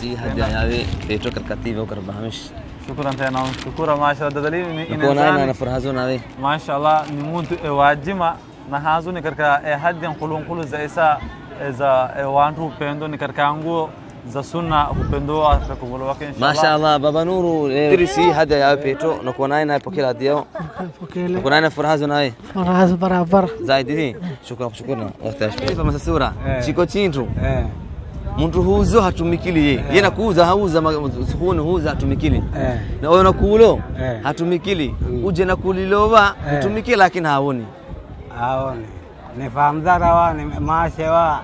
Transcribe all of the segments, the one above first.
سي هدي يعني بيترك الكتيبة وكربها مش شكرا تينا شكرا ما شاء الله دليل نكون أنا فرهزون هذه ما شاء الله نموت واجمة نهازون كركا هدي نقولون كل زيسا إذا وانتو بيندو نكركانغو za sunna kupendo atakubolo wake inshallah. Mashaallah baba Nuru dirisi hada ya Petro nakuwa naye na pokea dio. Nakuwa naye na furaha naye. Furaha barabara. Zaidi shukrani. Wastashukuru kama sura. Chiko chintu. Mtu huzo hatumikili yeye. Yeye nakuuza hauza sukuni huza hatumikili. Na wewe nakuulo hatumikili. Uje nakulilowa hatumikili lakini haoni. Haoni. Nifahamu zarawa ni maashewa.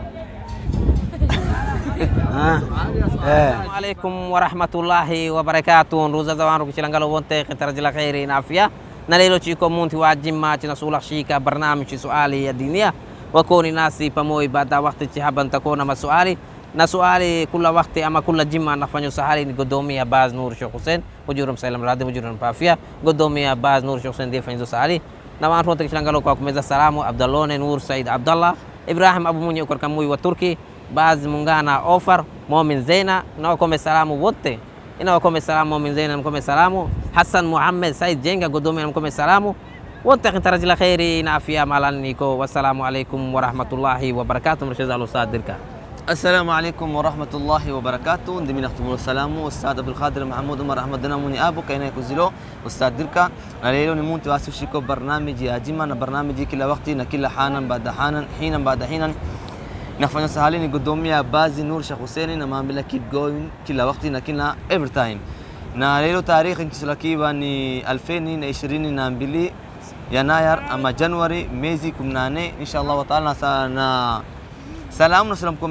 السلام عليكم ورحمة الله وبركاته. روزا زوان روكي شلنغالو بونتي خطر جلا خيري نافيا نليلو تشيكو مونتي واجمة تنسول شيكا برنامج سؤالي الدينية وكوني ناسي بموي بعد وقت تحبن تكون ما سؤالي نسؤالي كل وقت أما كل جمعة نفنيو سؤالي قدومي باز نور شيخ حسين وجورم سلام رادي وجورم بافيا قدومي باز نور شيخ حسين دي فنيو سؤالي نوان روكي شلنغالو كوكو ميزا سلامو عبد الله نور سيد عبد الله إبراهيم أبو مني وكركم موي وتركي baadhi mungana offer Mumin Zaina na wakome salamu wote ina wakome salamu Mumin Zaina mkome salamu Hassan Muhammad Said Jenga Godome mkome salamu wote khitaraji la khairi na afya malaniko wassalamu alaikum wa rahmatullahi wa barakatuh mrshaza al-ustad Dirka. السلام عليكم ورحمة الله وبركاته. ندمي نختم السلام والأستاذ أبو الخادر محمود عمر أحمد دناموني أبو كينا يكوزيلو أستاذ دركا نليلو نمون تواسو شيكو برنامجي أجمع برنامجي كل وقت كل حانا بعد حانا حينا بعد حينا نفعنا سهالين قدومي بازي نور شيخ حسين نماملا keep going كل وقت نكنا every time نليلو تاريخ انكسلكي باني 2020 نامبلي يناير أما جنوري ميزي كمناني إن شاء الله وتعالى سنا سلام نسلمكم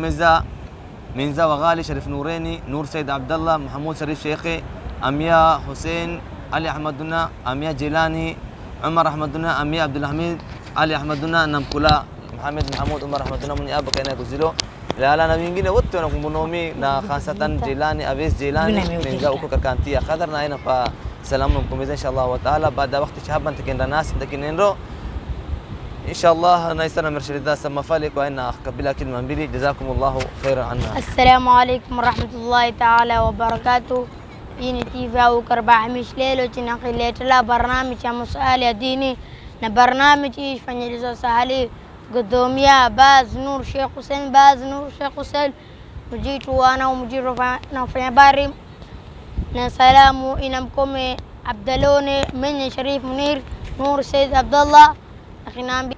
منزا وغالي شريف نوريني نور سيد عبد الله محمود شريف شيخي أميا حسين علي أحمدنا أميا جيلاني عمر أحمدنا أميا عبد الحميد علي أحمدنا نمكلا محمد محمود عمر أحمدنا من أبا كنا كوزيلو لا لا نبينجينا وقت أنا كمبنومي نا خاصة جيلاني أبيس جيلاني منزا وكو كركانتيا خدرنا هنا فسلام لكم إن شاء الله وتعالى بعد وقت شهبا تكين ناس تكين رو إن شاء الله نايسنا مرشدة سما فالك وإن أقبل كلمة بلي جزاكم الله خيرا عنا. السلام عليكم ورحمة الله تعالى وبركاته. إني تيفا وكربع مش ليلو تنقلت لا برنامج مسؤال ديني نبرنامج إيش فنجلس سهلي قدوميا باز نور شيخ حسين باز نور شيخ حسين مجيت وأنا ومجير نفني بارم نسلام إنكم عبدالوني من شريف منير نور سيد عبد الله أخينا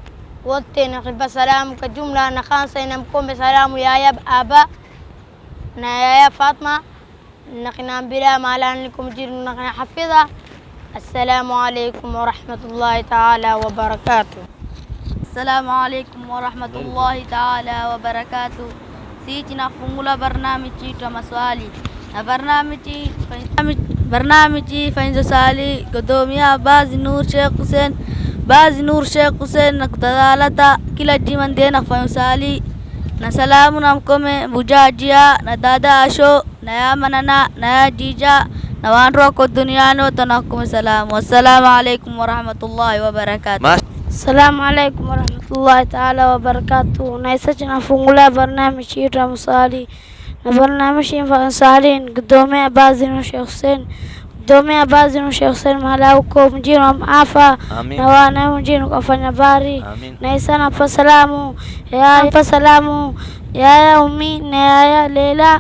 وقتنا خلف سلام كجملة نخانسة نمكم بسلام يا أبا يا فاطمة نخنا بلا مالان لكم جير نخنا حفظة. السلام عليكم ورحمة الله تعالى وبركاته. السلام عليكم ورحمة الله تعالى وبركاته. سيتنا فمولا برنامجي تمسوالي برنامجي فإنزو سالي قدوميا باز نور شيخ حسين باز نور شيخ حسين نكتدالتا كلا جيمان دينا فيوسالي نسلام نمكم بجاجيا ندادا أشو نيا مننا نيا جيجا نوان روكو الدنيا تنكم السلام والسلام عليكم ورحمة الله وبركاته. السلام عليكم ورحمة الله تعالى وبركاته. نيسجنا فنغلا برنامج شيرا مصالي برنامج فانسالين قدومي بازين وشيخ حسين قدومي بازين وشيخ حسين مهلاوكو مجينهم عافا نوانا مجينو كفanya bari naisana pasalamu ya umi na ya Leila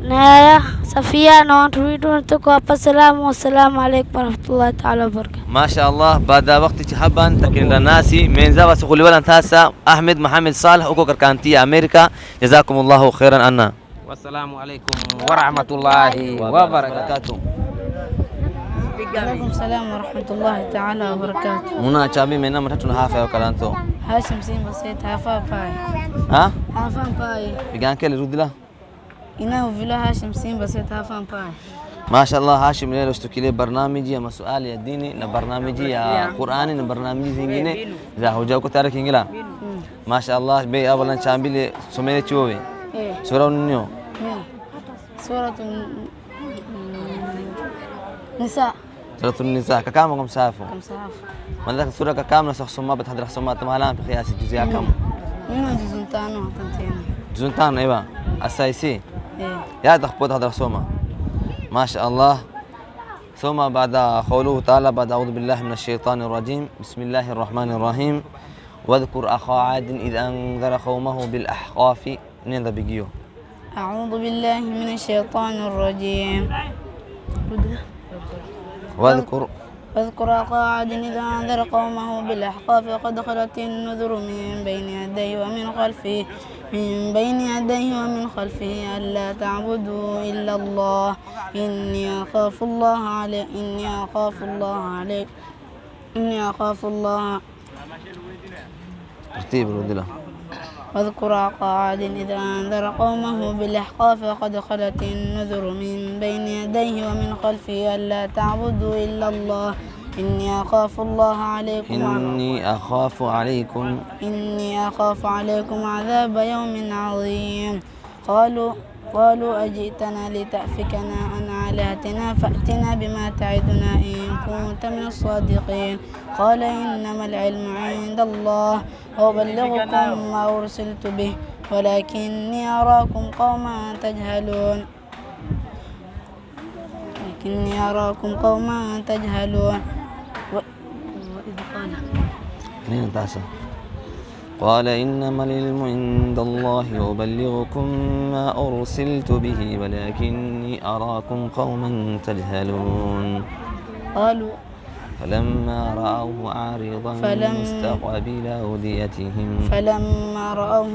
na ya Safia na watu wetu tuko hapa salamu. Wassalamu alaykum warahmatullahi ta'ala wabarakatuh. ما شاء الله بعد وقت شهبا تكين ناسي من زاوية سقولي ولا تاسا أحمد محمد صالح أكو كركانتي أمريكا جزاكم الله خيرا عنا. والسلام عليكم ورحمة الله وبركاته. عليكم السلام ورحمة الله تعالى وبركاته. منا شامي منا مرتنا هافا وكلانتو. هاشم سين بسيط هافا باي. ها؟ هافا باي. بيجان كل رودلا. إنه فيلا هاشم سين بسيط هافا باي. ما شاء الله هاشم ليلو استكيلي برنامجي يا مسؤال يا ديني نبرنامجي يا قرآني نبرنامجي زينجيني إذا هو جاوكو تارك إنجلا. ما شاء الله بي أولا شامبي لي سميني تشوفي. سورة النيو. سورة النساء. سورة النساء كم كم سافو؟ كم سافو؟ من ذاك السورة كم نسخ سما بتحضر سما تمالان في قياس الجزئية كم؟ منو جزنتانو تنتين. جزنتان أيوة السايسي. يا تخبط هذا سوما ما شاء الله. ثم بعد قوله تعالى بعد أعوذ بالله من الشيطان الرجيم بسم الله الرحمن الرحيم واذكر أخا عاد إذ أنذر قومه بالأحقاف نيندا بيجيو. أعوذ بالله من الشيطان الرجيم. واذكر أخا عاد إذا أنذر قومه بالأحقاف وقد خلت النذر من بين يديه ومن خلفه ألا تعبدوا إلا الله إني أخاف الله ترتيب الودلة. واذكر أخا عاد إذا أنذر قومه بالأحقاف وقد خلت النذر من بين يديه ومن خلفه ألا تعبدوا إلا الله إني أخاف عليكم عذاب يوم عظيم. قالوا أجئتنا لتأفكنا عن آلهتنا فأتنا بما تعدنا إن كنت من الصادقين. قال إنما العلم عند الله وأبلغكم ما أرسلت به ولكني أراكم قوما تجهلون. قال إنما العلم عند الله وأبلغكم ما أرسلت به ولكني أراكم قوما تجهلون. فلما رأوه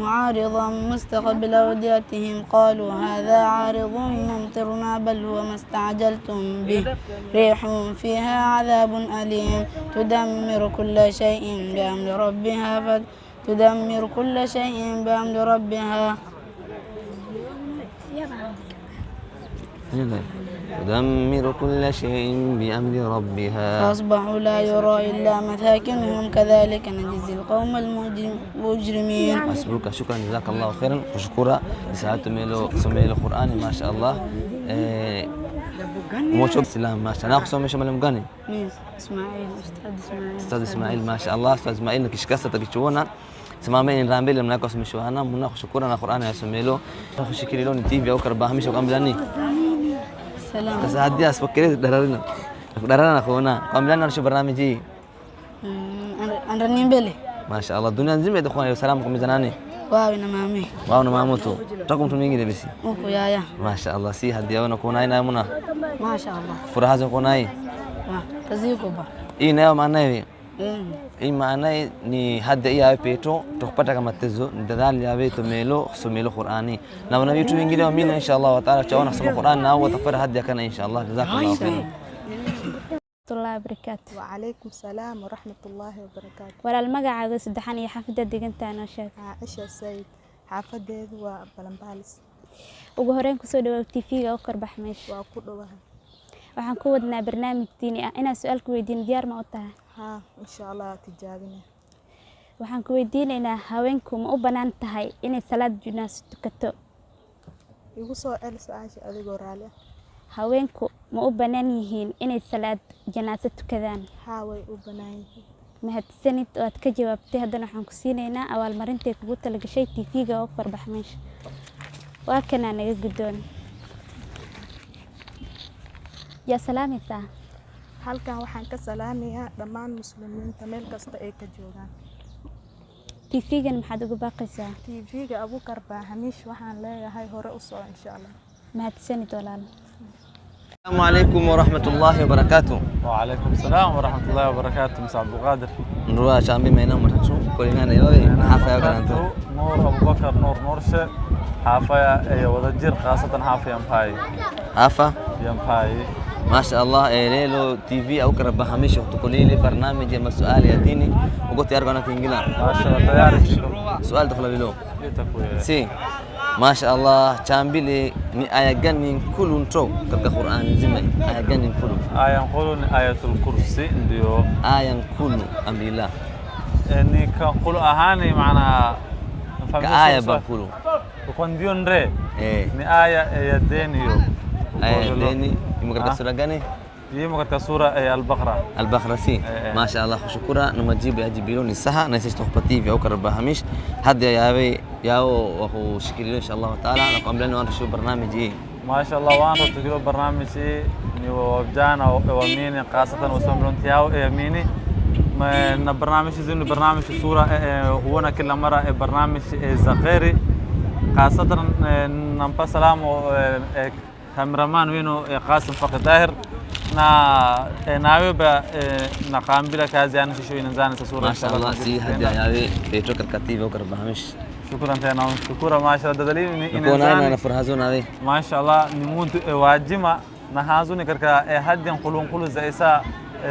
عارضا مستقبل أوديتهم قالوا هذا عارض ممطرنا بل هو ما استعجلتم به ريح فيها عذاب أليم تدمر كل شيء بأمر ربها تدمر كل شيء بأمر ربها فأصبحوا لا يرى إلا مساكنهم كذلك نجزي القوم المجرمين. حسبك شكرا جزاك الله خيرا وشكرا لساعدتم سمي القرآن ما شاء الله. موشو السلام ما شاء الله ناخذ سمي شمال مغني أستاذ إسماعيل ما شاء الله. أستاذ إسماعيل كشكاسة تكشونا سمامين رامبيل من ناقص مشوانا مناخ شكرا القرآن يا سميلو ناخذ شكري لون تيفي أو كرباه مش وكم بلاني سلام كسادي أسفكري درارنا أخونا كم بلان نرشي برنامجي أنا نيمبلي ما شاء الله الدنيا نزيم يا أخوان سلامكم ميزاناني واو نمامتو تقوم تميجي لبسي أوكو يا ما شاء الله سي هدي أنا كوناي نايمنا ما شاء الله فرهاز كوناي تزيكو با إيه نايم معناه إيه معناه ni hada iya peto tukupata kama tezo ndadhali ya wetu melo sumelo Qur'ani na wana vitu vingine wa mimi inshallah wa taala chaona soma Qur'an na watapata hadi kana inshallah jazakallahu khairan. الله وبركاته. وعليكم السلام ورحمة الله وبركاته. ولا المقعد سدحان يا حافظة دقنتا أنا شاك. عائشة السيد حافظة وبلمبالس. وجهرين كسودة وتيفيجا وكر بحمش. وأقولها. waxaan ku wadnaa barnaamij diini ah inaan su'aal ku weydiin diyaar ma u tahay insha Allah tijaabina waxaan ku weydiinaynaa haweenku ma u banaan tahay inay salaad janaasa tukato igu soo cel su'aasha adigoo raali haweenku ma u banaan yihiin inay salaad janaasa tukadaan way u banaan yihiin mahadsanid oo aad ka jawaabtay haddana waxaan ku siinaynaa abaalmarinta kugu talagashay TV-ga oo farbax meesha waa kana naga gudoon يا سلامي تا halkan waxaan ka salaamayaa dhammaan muslimiinta meel kasta ay ka joogaan TV-gan maxaad ugu baaqaysaa TV-ga Abuukar Bahamish waxaan leeyahay hore u soo insha Allah mahadsanid walaal السلام عليكم ورحمة الله وبركاته. وعليكم السلام ورحمة الله وبركاته مساء عبد القادر. نروح شامبي ما ينام مرتشو كلنا نيوي حافة يا كلانتو. نور أبو بكر نور نورشة حافة يا ودجير خاصة حافة يمباي. حافة يمباي. ما شاء الله ليلو TV أو كرب بهامش وتقولي لي برنامج يا مسؤال يا ديني وقلت يا رجال تنجلا. ما شاء الله تياري. سؤال دخل بلو. سي. ما شاء الله شامبيلي ni aya gani nkulu nto katika Qur'an nzima aya gani nkulu aya nkulu ni ayatul kursi ndio aya nkulu amrillah ni ka nkulu ahani maana ka aya bakulu kwa ndio ndre ni aya ya deni hiyo aya deni imekaraka sura gani يجيبوا كركا سورة البقرة. البقرة سي ما شاء الله شكرا نمجيب يجيبون السها نسيج تخبطي في أوكر بهامش هذا يا أبي يا وهو شكرا إن شاء الله تعالى نقوم لنا ونشوف برنامج ما شاء الله وانا تقولوا برنامج نيو بجانا وميني خاصة وسمرون تياو يميني ما برنامج زين برنامج صورة هو كل مرة برنامج زخيري خاصة نمبا سلام كاميرامان وينو قاسم فقط داهر ناوي نقام بلا كازي أنا شو ينزان صورة ما شاء الله سي هذا يا أبي بيترك الكتيب أوكر بهامش شكرا تينا شكرا ما شاء الله دليل نكون أنا نفرهزون هذه ما شاء الله نموت واجمة نهازون كركا هاد ينقلون كل زيسا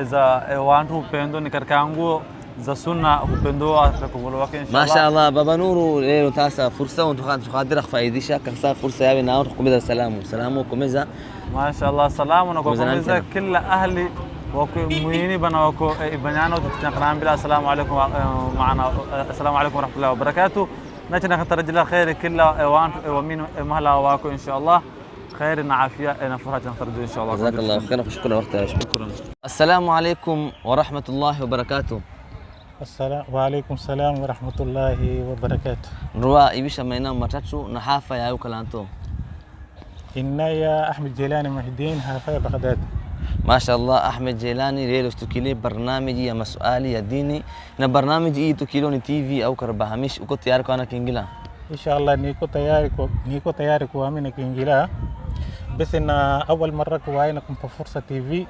إذا وانتو بيندو نكركانغو za sunna upendo atakubolo wake inshallah. Mashaallah baba Nuru leo tasa fursa untu khadira faidisha kasa fursa yawe na tukumeza salamu kumeza mashaallah salamu na kumeza kila ahli wako muini bana wako ibanyano tutaqran bila assalamu alaykum maana assalamu alaykum warahmatullahi wabarakatuh natana khatarajila khair kila wantu ومين مهلا wako inshallah خير عافيه نفرات نخرج ان شاء الله. جزاك الله خير وشكرا وقتها. شكرا. السلام عليكم ورحمه الله وبركاته. وعليكم السلام ورحمة الله وبركاته. نروا إيش ماينا ماتشو نحافة يا وكلانتو. إنا يا أحمد جيلاني محدين حافة بغداد. ما شاء الله أحمد جيلاني ريلو استوكيلي برنامجي يا مسؤالي يا ديني نا برنامج إيه توكيلوني تي في أو كربها مش وكنت ياركو أنا كينجلا. إن شاء الله نيكو تياركو أمين كينجلا بس إن أول مرة كواينكم في فرصة تي في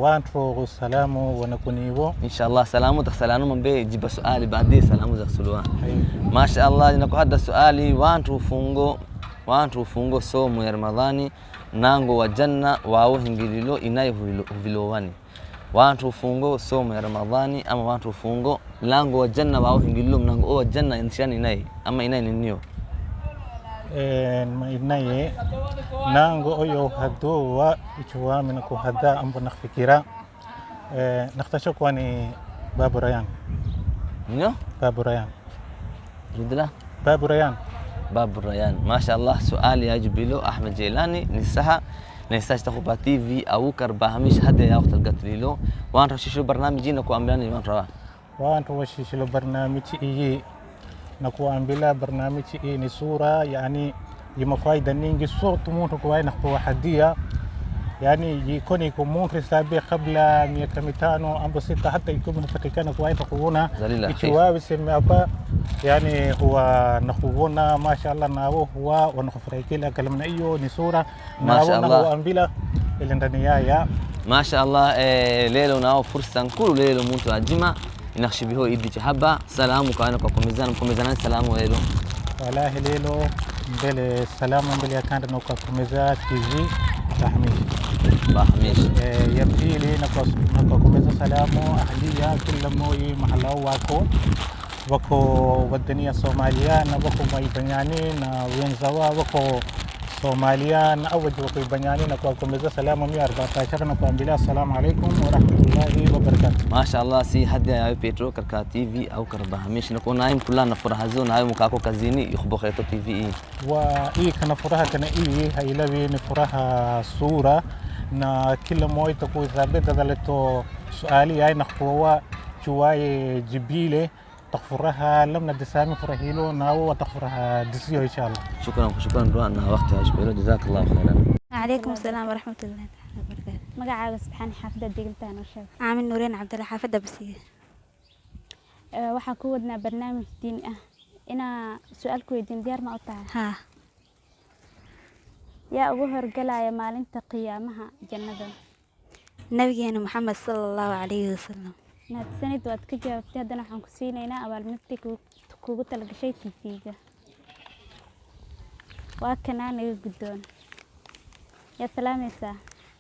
وانتو سلامو ونكونيو ان شاء الله سلامو تخسلانو من بي جيب سؤالي بعدين سلامو زخسلوا ما شاء الله نكو هذا سؤالي وانتو فونغو صوم يا رمضاني نانغو وجنة واو هنجيلو إناي هفيلواني وانتو فونغو صوم يا رمضاني أما وانتو فونغو لانغو وجنة واو هنجيلو نانغو وجنة إنشان إناي أما إناي نيو إناي نانغو أيو هدو وإجوا منكو هدا أمبو نخفكيرا نختشوك واني باب ريان. منو؟ باب ريان. جدلا؟ باب ريان. باب الريان ما شاء الله سؤال يجب له أحمد جيلاني نسها نساج تخوبا تي في أو كربها مش هذا يا وقت القتليلو وان رشيشو برنامجي نكو أملاني وان روا وان رشيشو برنامج إيه نكو أمبلا برنامج إيه نصورة يعني يمفايدة نيجي صوت موتو كواي نخبو حدية يعني يكون يكون في سابق قبل 100 أم بسيطة حتى يكون مفتكان كواي نخبونا يشوا بسمي أبا يعني هو نخبونا ما شاء الله ناو هو ونخفريكيلا كلمنا أيو نصورة ما شاء الله ناو أمبلا الإندونيسيا ما شاء الله ليلو ناو فرصة كل ليلو مونتو أجمع نخشي بهو إيدي تحبا سلام وكأنا كوميزان سلام ويلو والله ليلو بل سلام بل كان نوكا كوميزا تي في بحميش يبدي لي نوكا كوميزا سلامو أهلية كل موي محلاو وكو ودنيا صوماليا نبكو ما يبنياني وينزوا وكو صوماليا أوج وكو يبنياني نوكا كوميزا سلامو 114 نوكا بلا السلام عليكم ورحمة الله وبركاته. ما شاء الله سي هدي يا بيترو كركا تي في أو كربهامش نكون نايم كلنا نفرهزون نايم مكاكو كزيني يخبو خيطو تي في إيه وإيه كنا فرها كنا إيه هاي لبي نفرها صورة na kila moja itakuwa zabeta daleto suali ay nakhwa chuwaye jibile تغفرها لم ندسامي فرهيلو ناو وتغفرها دسيو إن شاء الله. شكرا دوانا وقتها شبيلو جزاك الله خيرا. عليكم السلام ورحمة الله وبركاته. مقعد استحاني حافظة ديقلتان وشاب عامل نورين عبد الله حافظة بسيه waxaan ku wadnaa barnaamij diini ah ina su'aal ku weydiin diyaar ma u tahay yaa ugu horgalaya maalinta qiyaamaha jannada nabigeena maxamed sallallahu alayhi wasallam mahadsanid waad ka jawaabtay haddana waxaan ku siinaynaa abaalmarintii kuugu talagashay TV-ga waa kanaa naga guddoon yaa salaamaysaa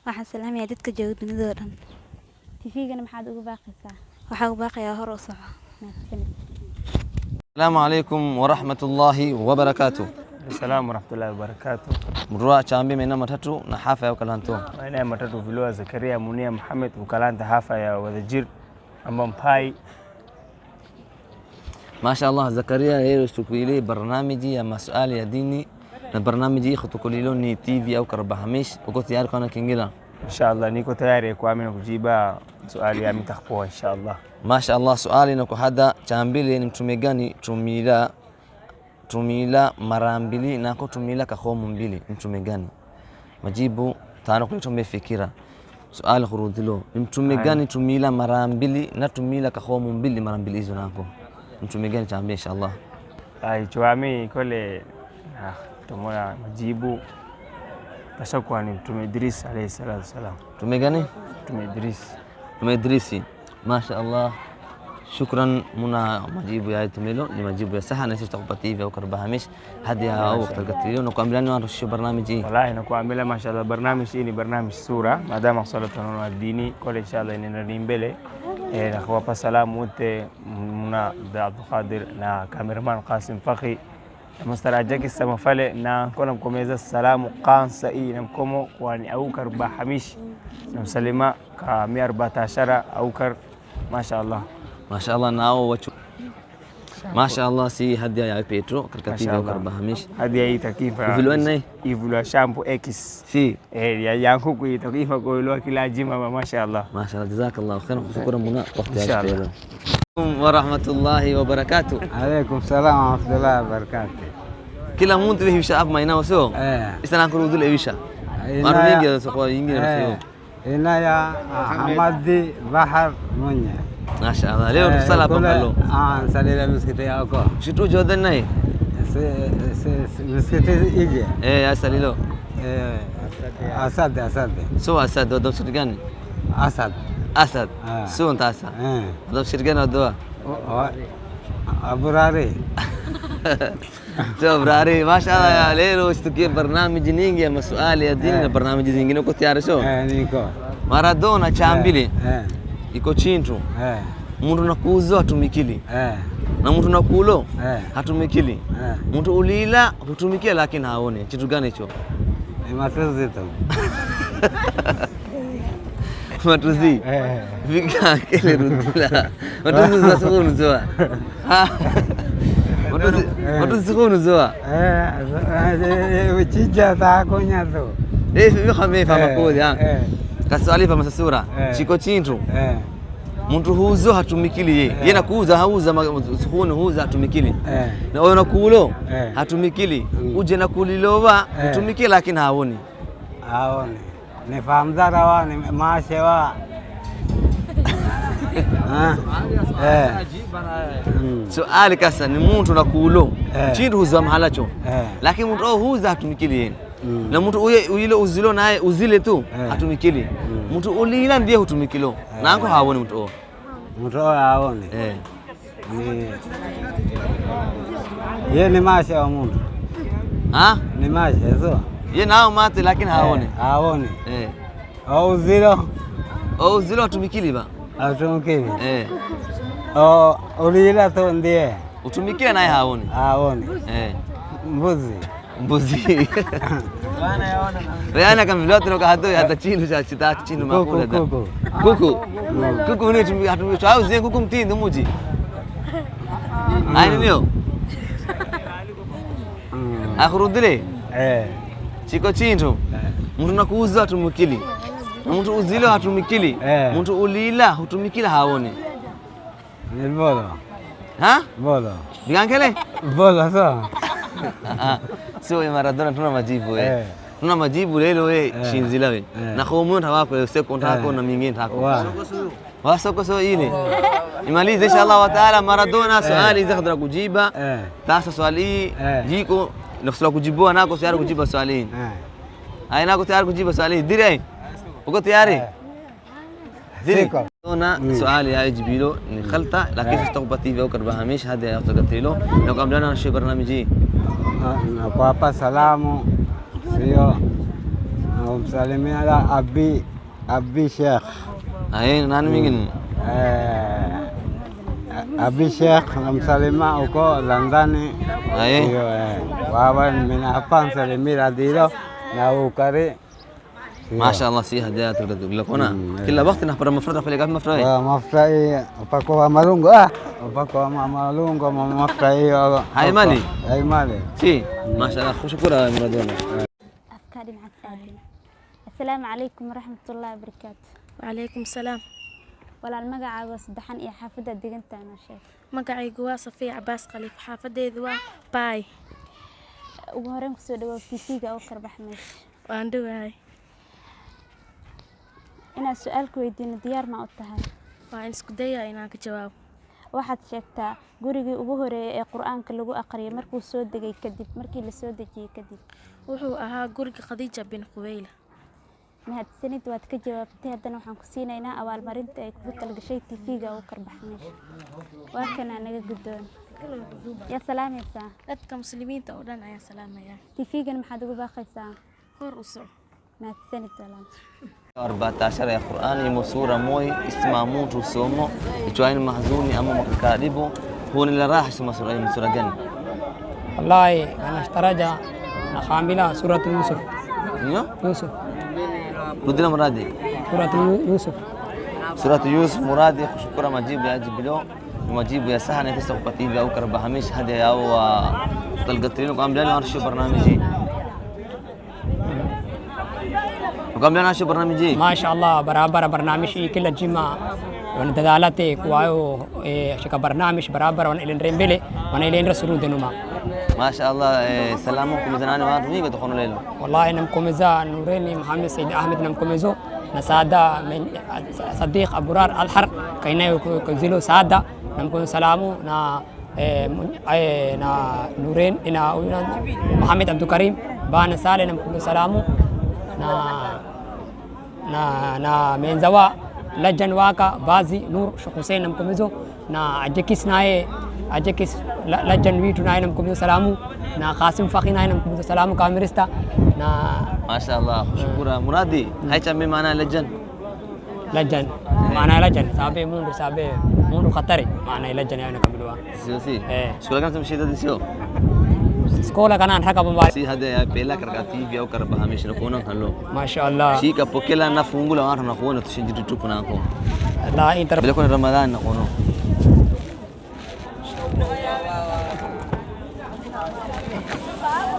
waxaan salaamayaa dadka jooga dunida oo dhan TV-gana maxaad ugu baaqaysaa waxaan ugu baaqayaa hor u soco. السلام عليكم ورحمة الله وبركاته. السلام ورحمة الله وبركاته. مروا شامبي منا متاتو نحافة يا وكلانتو. أنا متاتو فيلوا زكريا منيا محمد وكلانت حافة يا وذجير أمام باي. ما شاء الله زكريا هيرو استقبلي برنامجي يا مسؤال يا ديني برنامجي خطو كليلوني تي في أو كربهامش وقلت يارك أنا كينجلا. inshallah niko tayari kuamini kujiba swali ya mtakpoa inshallah. Mashaallah, swali na kuhada chambili ni mtume gani tumila mara mbili nako tumila kahomu mbili mtume gani? Majibu tano kulitombe fikira. Swali khurudilo mtume gani tumila mara mbili na tumila kahomu mbili mara mbili hizo nako mtume gani chambia inshallah? Ai chuami kole tumona majibu tashakuwa ni mtume Idris alayhi salatu wasalam. Mtume gani? Mtume Idris. Mtume Idrisi. Mashaallah. Shukran, muna majibu ya tumelo ni majibu ya saha na sisi tutakupatia hivi au karbahamish hadi au wakati katilo na kuambiana watu sio barnamiji. Wallahi na kuambia mashaallah barnamiji ni barnamiji sura madama salatu na dini kole inshallah ni mbele na kuwapa salamu wote muna Abdul Qadir na cameraman Qasim Fakhi mustaraja kisa mafale na kona mkomeza salamu qansa na mkomo kwani au karbahamish na msalima ka 114 au kar mashaallah. Mashaallah nao wachu mashaallah si hadia ya Petro katika au karbahamish hadia hii takifa vilwana ivulwa shampoo X si ya yangu kuitakifa kuelewa kila jima mashaallah. Mashaallah, jazakallahu khairan, shukran muna wakati yako wa rahmatullahi wa barakatuh. Alaykum salam wa rahmatullahi wa barakatuh. Kila mtu hivisha hapa maeneo sio isana kurudule hivisha mara nyingi sio nyingine sio inaya Hamadi Bahar Munya. Mashaallah, leo tusala hapa kalo salila msikiti yako shitu jodan naye msikiti ije asalilo Asad so Asad ndo msikiti gani? Asad so ntasa ndo msikiti gani ndo Aburari. Aburari. Mashaallah ya leo istukie barnamiji nyingi ya maswali ya dini na barnamiji zingine uko tayari sio? Niko. Maradona chambili iko chintu mtu nakuuzo hatumikili na mtu nakulo hatumikili mtu ulila hutumikia lakini haone kitu gani hicho? Matuzi tu. Matuzi vika kile rutula matuzi za sokoni zoa matuzi sokoni zoa uchija takonya tu hivi kama fama kodi kaswali pa masasura chiko chintu mtu huzo hatumikili yeye na kuuza hauza sokoni huuza hatumikili na wewe nakulo hatumikili uje na kulilowa hutumikili lakini haoni ni famdara wa ni maashe wa suali kasa ni mtu nakulo chintu huza mahalacho lakini mtu huuza hatumikili yeye na mtu uyile uzilo naye uzile tu hatumikili mtu ulila ndiye hutumikilo na anko haoni mtu haoni ye ni maashe wa mtu ni maashe so ye nao mate lakini haoni uzilo hatumikili ba hatumikili ulila tu ndiye utumikie naye haoni mbuzi Riana kama vile watu wakahado hata chini cha chitaki chini makula da kuku ni hatu zie kuku mtindo muji ai nio akhurudile chiko chinto mtu nakuuza hatumikili na mtu uzile hatumikili mtu ulila hutumikila haoni ni bolo bolo bigangele bolo so sio ya Maradona tuna majibu leo shinzila we na khomo wako second hako na mingine hako wasoko so ile imalize inshallah wa taala Maradona swali zakadra kujiba sasa swali jiko nafsula kujibua nako tayari kujiba swali nako tayari kujiba swali dire uko tayari Ziko. سؤال يا جبيلو خلطة لكن استقبتي في أوكر بهاميش هذا يعتقدتيلو لو كم لنا نشوف برنامجي نقول سلامو سيو ومسلمين على أبي شيخ أي نحن مين أبي شيخ مسلمة وكو لندني أي وابن من أفان سلمي رديلو ناوكري ما شاء الله سي هدايا تقدر لك هنا كل وقت نحضر مفردة في الإجابة مفردة مفردة باكو مالونغو باكو مالونغو مفردة هاي مالي هاي مالي سي ما شاء الله شكرا مارادونا أفكاري مع الثاني السلام عليكم ورحمة الله وبركاته. وعليكم السلام. ولا المقعة صدحان يا حافظة دقنت أنا شيخ. مقعي قوا صفية عباس خليف حافظة ذوا باي. وهرم كسودة وفيسيقة أو كربح مش. وعنده هاي. أنا سؤالك ويدين ديار ما قلتها. وعن سكدية أنا كجواب. واحد شكتا قريقي وبهري قرآن كله أقري مركو سود دقي كدب مركي اللي سود دقي كدب. وحو أها قريقي خديجة بن خويلة. نهاد سنة واتكجوابتي هدنا وحن كسينا إنا أول مريض كنت لقى شيء تفيقة أو كربح مش. وكان أنا قدون. يا سلام يا سا. لا كمسلمين تقولنا يا سلام يا. تفيقة محدو باخي سا. خور أسرع. نهاد سنة ولا. 14 ya Qur'ani imo sura moja isma mtu somo ichwaini mahzuni ama makaribu huni la raha suma sura gani wallahi ana istaraja na khamila suratul yusuf yusuf rudina muradi suratul yusuf muradi kushukura majibu ya jibilo majibu ya sahana kisa kupativi au karabahamish hadi yao talqatrinu kambilani warshu barnamiji وكم لنا شو برنامجي؟ ما شاء الله برابر برنامج كل الجمعة وندلالته كوايو شكا برنامج برابر ونيلين ريمبلي ونيلين رسولو دنوما. ما شاء الله سلامكم زناني وانتم تدخلون ليلو. والله نمكم إذا نوريني محمد سيد أحمد نمكم إذا نسادا من صديق أبرار الحر كينا يكونزلو سادا نمكم سلامو نا نورين إنا محمد عبد الكريم بان سالي نمكم سلامو na menzawa lajan waka bazi nur Hussein namkomezo na ajekis naye ajekis lajan witu naye namkomezo salamu na Qasim Fakhi naye namkomezo salamu kamerista na mashallah shukura Muradi haicha me maana lajan maana lajan sabe mundu khatari maana lajan yana kamilwa sio shukura kama mshida sio sekolah kanan haka bamba si hada ya pela karkati vya ukarabahamish na kuona halo mashaallah shika pokela na fungula watu na kuona tushinjiri tupo nako la inter bila kuna Ramadhan na kuona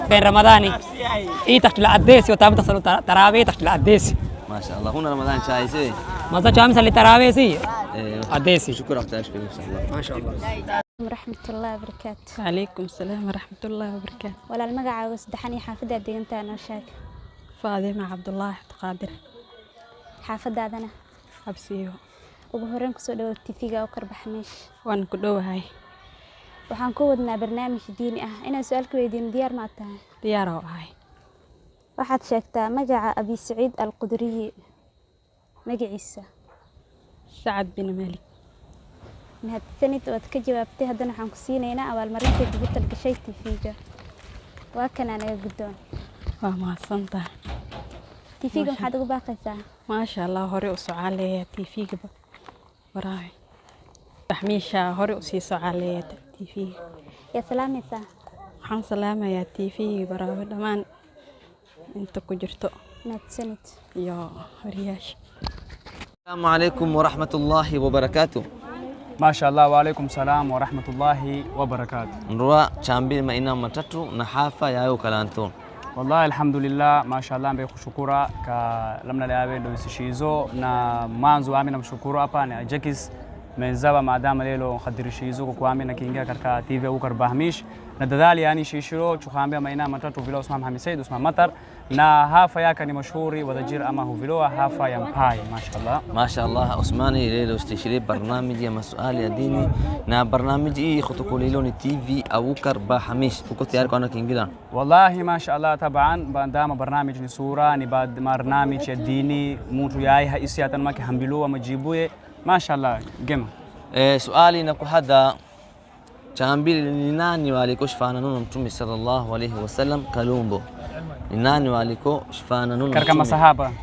بين رمضاني اي تحت القديسي وتابع تصلوا تراويح تحت القديسي ما شاء الله هنا رمضان شاي سي ما زال جامس اللي تراويح سي قديسي شكرا اختي ان شاء الله ما شاء الله ورحمة الله وبركاته. وعليكم السلام ورحمة الله وبركاته. ولا المقعة وصدحاني حافظة دقنت أنا شاك. فاطمة عبد الله قادر. حافظة أنا. حبسيو. وبهرنك سودو تفيقة وكربح مش. وأنا كدوه هاي. وحنكودنا برنامج ديني أنا سؤالك ويدين ديار ما تاه. دياره هاي. واحد شاكتا مقعة أبي سعيد القدري مقعيسة. سعد بن مالك. نهاد سنة واتكجوابتي هدنا حنكسينينا أول مرة تجبت القشيء تفيقة وكان أنا قدون ما صنطة تفيقة محدق باقي ساعة ما شاء الله هوري أسعالي تفيقة براي تحميشة هوري أسيسو علي تفيقة يا سلام يا ساعة حن سلامة يا تفيقة براي دمان انت كجرتو نهاد سنة يا رياش السلام عليكم ورحمة الله وبركاته ما شاء الله وعليكم السلام ورحمة الله وبركاته نروى شامبيل ما إنا متتو نحافة يايو كلانتون والله الحمد لله ما شاء الله بيخو شكورا كلمنا لأبي دوسيشيزو نا مانزو آمنا مشكورا أبا جاكيس من زبا ما دام ليلو خدر شيزو كوامنا كينجا كركا تيفي وكر بهميش ندالي يعني شيشرو تشخامبيا ما إنا متتو فيلو اسمه محمد سيد اسمه مطر na hafa yake ni mashuhuri wadajir ama huviloa hafa ya mpai mashallah mashallah Usmani leo stishiri barnamiji ya maswali ya dini na barnamiji hii khutukulilo ni TV Abukar Bahamish uko tayari kwa kiingilan wallahi mashallah taban bandama barnamiji ni sura ni barnamiji ya dini mtu yai haisi hatan maki hambiloa majibuye mashallah gema swali na kuhada chambili ni nani walikoshfana nunu mtume sallallahu alayhi wasallam kalumbo ni nani waliko shfana nunu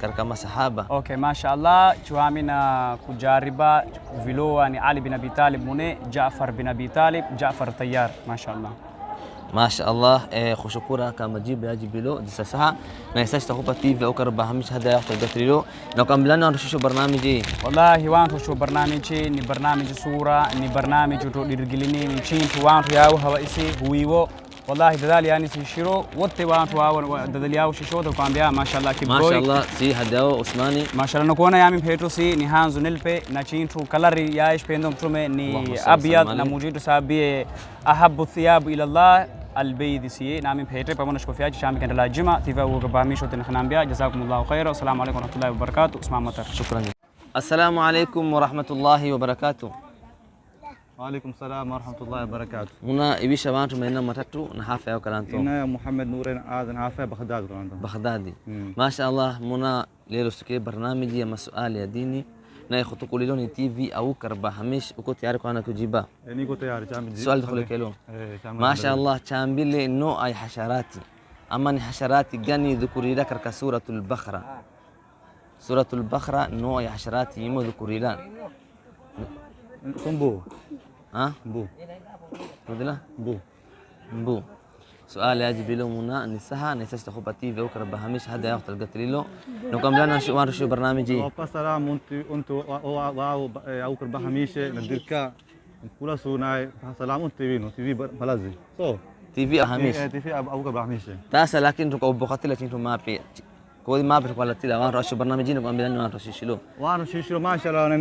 karka masahaba okay mashallah chuamina kujariba viloa ni Ali bin Abi Talib mune Jaafar bin Abi Talib Jaafar Tayyar mashallah mashallah khushukura kama jibu ya jibilo disasaha na isashta kupa TV au karabahamish hada ya khudgatrilo na kambilana nashushu barnamiji wallahi wantu shu barnamiji ni barnamiji sura ni barnamiji to dirgilini ni chintu wantu yao hawaisi huiwo والله دلال يعني سيشيرو واتبان توا دلياو شيشو تو كامبيا ما شاء الله كيبوي ما شاء الله سي هداو عثماني ما شاء الله نكونا يامي بيتو سي نهانزو نلبي ناتشينتو كلاري يايش بيندوم ترومي ني ابيض نموجيدو سابي احب الثياب الى الله البيض سي نامي بيتو بمنش كوفياج شامي كان لاجما تيفا وغبامي شو تنخنامبيا جزاكم الله خيرا والسلام عليكم ورحمه الله وبركاته اسمع مطر شكرا جزيلا السلام عليكم ورحمة الله وبركاته. وعليكم السلام ورحمة الله وبركاته. هنا إبيش abantu maina matatu na hafa yao kalanto. Ina Muhammad Nuren Adan hafa Baghdad kalanto. Baghdadi. ما شاء الله منا leo sikia barnamiji ya maswali ya dini na ikhutuku lilo ni TV au karba hamish uko tayari kwa kujiba. Niko tayari chambi. Swali dkhule kelo. ما شاء الله chambile no ay hasharati. Ama ni hasharati gani dhukuri la katika suratul Baqara. Suratul Baqara no ya hasharati yimo dhukuri la. Mbu. ها؟ مبو. ودلا؟ مبو. مبو. سؤال يجب له منا نسها نسيت تخوبة تي في أوكر بهامش هذا يأخذ القتليلو نقوم لنا شو برنامجي. وبسلام أنت واو أوكر بهامش نديرك كل سوناي سلام أنت تبينه تي في بلازي. تي في بهامش. تي في أوكر بهامش. تاس لكن تقول بقتلة أنتم ما بي كودي ما بتقول تلا وان رأشوا برنامجي نقوم لنا وان رأشيشلو. وان رأشيشلو ما شاء الله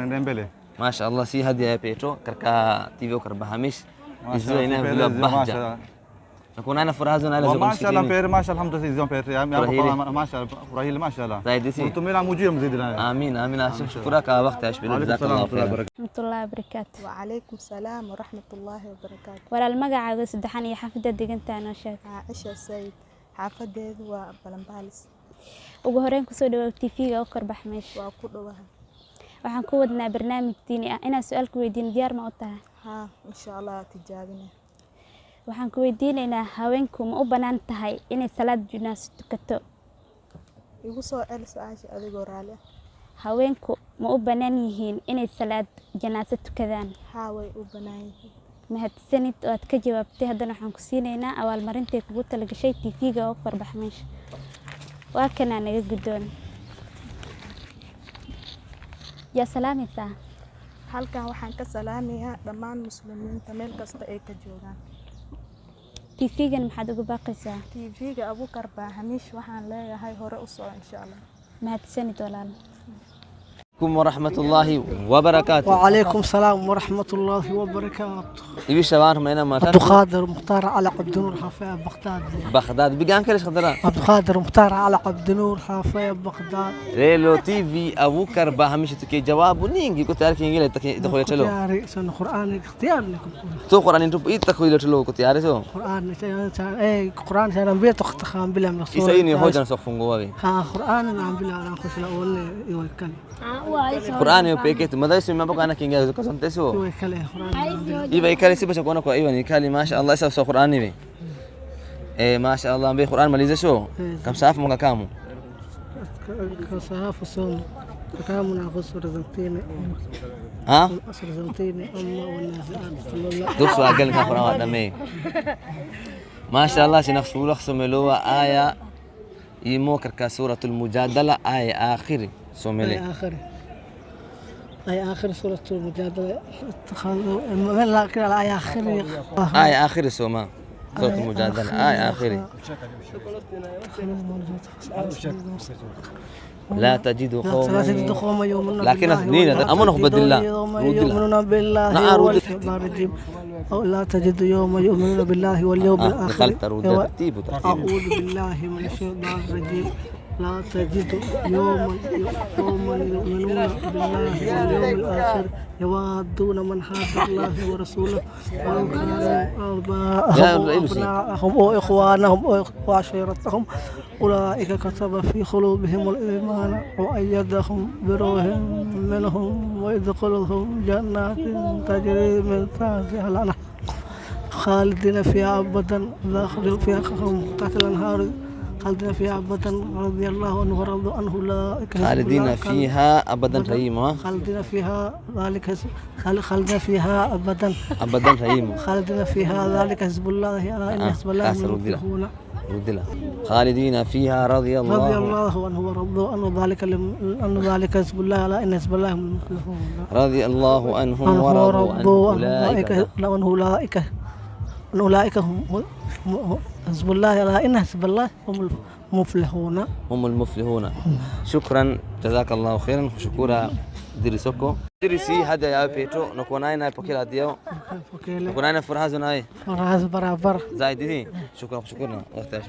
ندمبله. ما شاء الله سي هدي يا بيترو كركا تي في أوكر بهامش. إزاي هنا في بهجة. نكون أنا فرازون على زوج. ما شاء الله بير ما شاء الله الحمد لله زوج بير ما شاء الله فرهيل ما شاء الله. زايدسي. أنتم مين مجيء مزيد لنا. آمين آمين أشوف شكرك وقت أشبه جزاك الله خير. ورحمة الله وبركاته. وعليكم السلام ورحمة الله وبركاته. ولا المقعد سدحني حافظة دقنتا أنا شاك. عائشة السيد حافظة وبلمبالس. ugu horeen kusoo dhawaad TV-ga oo karbax meesha waa ku dhawahay waxaan ku wadnaa barnaamij diini ah inaan su'aal ku weydiin diyaar ma u tahay ha insha Allah tijaabina waxaan ku weydiinaynaa haweenku ma u banaan tahay inay salaad janaasa tukato igu soo cel su'aasha adigoo raali haweenku ma u banaan yihiin inay salaad janaasa tukadaan ha way u banaan yihiin mahadsanid oo aad ka jawaabtay haddana waxaan ku siinaynaa abaalmarinta kugu talagashay TV-ga oo karbax meesha وكنا نجدون يا سلامي تا halkan waxaan ka salaamayaa dhammaan muslimiinta meel kasta ay ka joogaan TV-gan maxaad ugu baaqaysaa TV-ga Abuukar Bahamish waxaan leeyahay hore u soo insha Allah mahadsanid walaal عليكم ورحمة الله وبركاته. وعليكم السلام ورحمة الله وبركاته. يبي شباب ما ما عبد القادر مختار على عبد نور حافظ بغداد. بغداد بيجان كلش خضراء. عبد القادر مختار على عبد نور حافظ بغداد. ريلو تي في أبوكر بهامش تكي جواب ونيجي كنت عارف إنجيل تدخل يتلو. اختياري سن قرآن اختيار لكم. تو قرآن أنتم بيت تدخل يتلو كنت عارف شو. قرآن إيه قرآن سان بيت تختخام بلا مصور. يسألني هو جالس يخفون جوابي. ها قرآن نعم بلا أنا خش الأول يوكل. قرآن يبيكت ماذا يسمى ما بقى أنا كينجا كذا تسوى. يوكل قرآن. يبقى يكالي سبب شكونا كوا أيوة يكالي ما شاء الله يسوى قرآن يبي. إيه ما شاء الله بي قرآن ماليزة شو. كم صاف مكا كامو. كم صاف وصون. كامو ناقص رزنتين. ها؟ رزنتين الله والناس. دوس وأقل كفر هذا مي. ما شاء الله شنخسو لخسو ملوا آية يموكر كسورة المجادلة آية آخر سوملي. آية آخر. آية آخر سورة المجادلة. من لا كلا آية آخر. آية آخر سوما. سورة المجادلة آية آخر. لا تجد قوما لكن اثنين أمنهم بالله يؤمنون بالله واليوم أو لا تجد يوم يؤمنون بالله واليوم الآخر أعوذ بالله من الشيطان الرجيم لا تجد يوما يؤمنون بالله واليوم الآخر يوادون من حاد الله ورسوله ولو كانوا آباءهم وأبناءهم أو إخوانهم أو عشيرتهم أولئك كتب في قلوبهم الإيمان وأيدهم بروح منهم ويدخلهم جنات تجري من تحتها الأنهار خالدين فيها أبدا داخل فيها تحت الأنهار خالدين فيها أبدا رضي الله عنه ورضوا عنه أولئك خالدين فيها أبدا رحيم خالدين فيها ذلك خالدين فيها أبدا رحيم خالدين فيها ذلك حزب الله إن حزب الله هم المفلحون خالدين فيها رضي الله عنه ورضوا عنه ذلك حزب الله لا إن حزب الله هم المفلحون رضي الله عنهم ورضوا عنه أن أولئك هم حزب الله ألا إن حزب الله هم المفلحون. هم المفلحون. شكرا جزاك الله خيرا. شكرا درسوكو درسي هذا يا بيتو نكوناينا بوكيلا ديو نكوناينا فرهازو ناي فرهاز برابر زايدين. شكرا وقتاش